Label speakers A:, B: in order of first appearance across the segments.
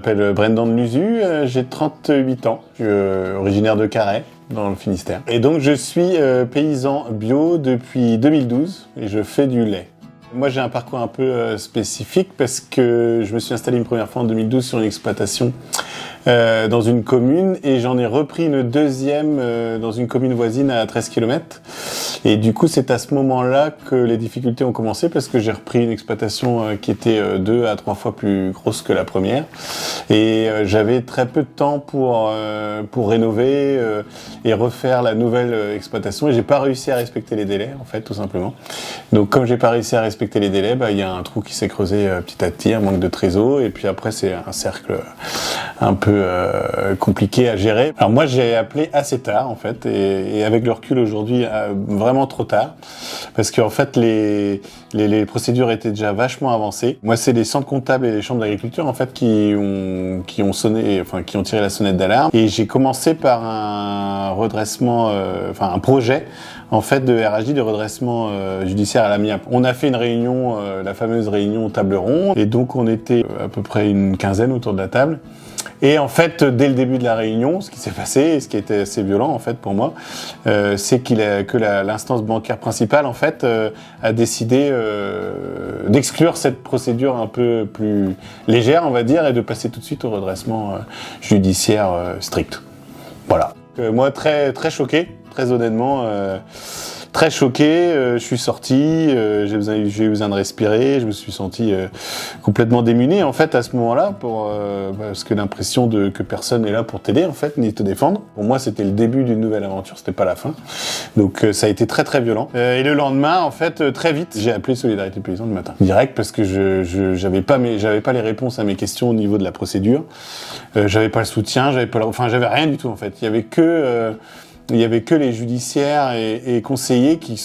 A: m'appelle Brendan Luzu, j'ai 38 ans, je suis originaire de Carhaix, dans le Finistère. Et donc je suis paysan bio depuis 2012 et je fais du lait. Moi j'ai un parcours un peu spécifique parce que je me suis installé une première fois en 2012 sur une exploitation dans une commune et j'en ai repris une deuxième dans une commune voisine à 13 km. Et du coup, c'est à ce moment-là que les difficultés ont commencé parce que j'ai repris une exploitation qui était 2 à 3 fois plus grosse que la première. Et j'avais très peu de temps pour rénover et refaire la nouvelle exploitation. Et j'ai pas réussi à respecter les délais, en fait, tout simplement. Donc, comme j'ai pas réussi à respecter les délais, il y a un trou qui s'est creusé petit à petit, un manque de trésor. Et puis après, c'est un cercle un peu compliqué à gérer. Alors moi, j'ai appelé assez tard, en fait, et avec le recul aujourd'hui, vraiment trop tard, parce qu'en fait, les procédures étaient déjà vachement avancées. Moi, c'est les centres comptables et les chambres d'agriculture, en fait, qui ont sonné, enfin, qui ont tiré la sonnette d'alarme. Et j'ai commencé par un redressement, un projet, en fait, de RHJ, de redressement judiciaire à l'amiable. On a fait une réunion, la fameuse réunion table ronde, et donc on était à peu près une quinzaine autour de la table. Et en fait, dès le début de la réunion, ce qui s'est passé, et ce qui était assez violent en fait pour moi, c'est que l'instance bancaire principale en fait a décidé d'exclure cette procédure un peu plus légère, on va dire, et de passer tout de suite au redressement judiciaire strict. Voilà. Moi, très très choqué, très honnêtement. Très choqué, je suis sorti, j'ai eu besoin de respirer, je me suis senti complètement démuni en fait à ce moment-là, parce que l'impression que personne n'est là pour t'aider en fait, ni te défendre. Pour moi, c'était le début d'une nouvelle aventure, c'était pas la fin. Donc ça a été très très violent. Et le lendemain, en fait, très vite, j'ai appelé Solidarité Paysanne le matin, direct, parce que j'avais pas les réponses à mes questions au niveau de la procédure, j'avais pas le soutien, j'avais rien du tout en fait. Il y avait que les judiciaires et conseillers qui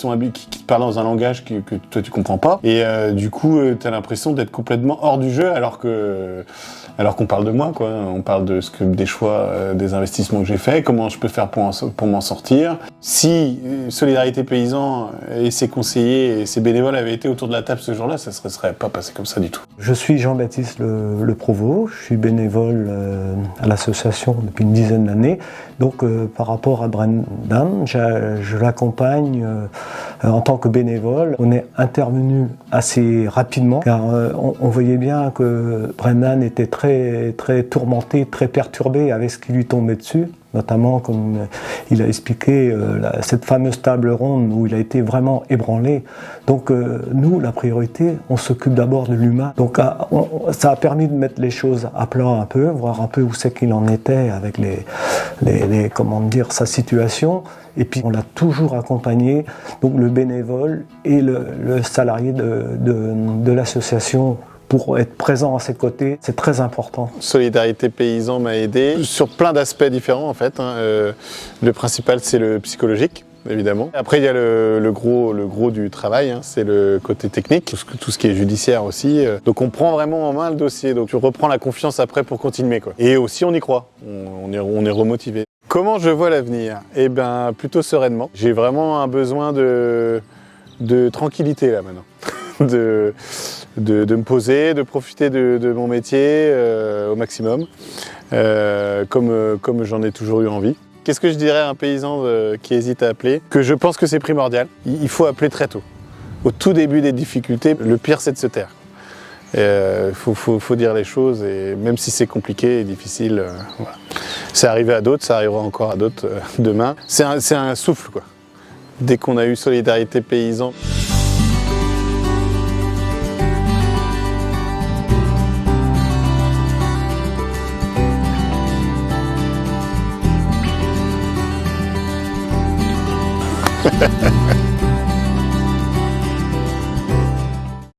A: parlent dans un langage que toi tu comprends pas. Et du coup, t'as l'impression d'être complètement hors du jeu alors qu'on parle de moi, quoi. On parle des choix, des investissements que j'ai faits, comment je peux faire pour m'en sortir. Si Solidarité Paysan et ses conseillers et ses bénévoles avaient été autour de la table ce jour-là, ça ne serait pas passé comme ça du tout.
B: Je suis Jean-Baptiste Le Provost, je suis bénévole à l'association depuis une dizaine d'années. Donc par rapport à Brendan, je l'accompagne en tant que bénévole. On est intervenu assez rapidement car on voyait bien que Brendan était très, très tourmenté, très perturbé avec ce qui lui tombait dessus. Notamment, comme il a expliqué, cette fameuse table ronde où il a été vraiment ébranlé. Donc nous, la priorité, on s'occupe d'abord de l'humain. Donc ça a permis de mettre les choses à plat un peu, voir un peu où c'est qu'il en était avec sa situation. Et puis on l'a toujours accompagné, donc le bénévole et le salarié de l'association, pour être présent à ses côtés, c'est très important.
A: Solidarité Paysan m'a aidé sur plein d'aspects différents en fait. Le principal, c'est le psychologique, évidemment. Après, il y a le gros du travail, c'est le côté technique, tout ce qui est judiciaire aussi. Donc on prend vraiment en main le dossier, donc tu reprends la confiance après pour continuer, quoi. Et aussi on y croit, on est remotivé. Comment je vois l'avenir ? Eh bien, plutôt sereinement. J'ai vraiment un besoin de tranquillité là maintenant. de me poser, de profiter de mon métier au maximum, comme j'en ai toujours eu envie. Qu'est-ce que je dirais à un paysan qui hésite à appeler ? Que je pense que c'est primordial. Il faut appeler très tôt. Au tout début des difficultés, le pire c'est de se taire. Faut dire les choses, et même si c'est compliqué et difficile, voilà. C'est arrivé à d'autres, ça arrivera encore à d'autres demain. C'est un souffle, quoi. Dès qu'on a eu Solidarité Paysan. Ha ha ha.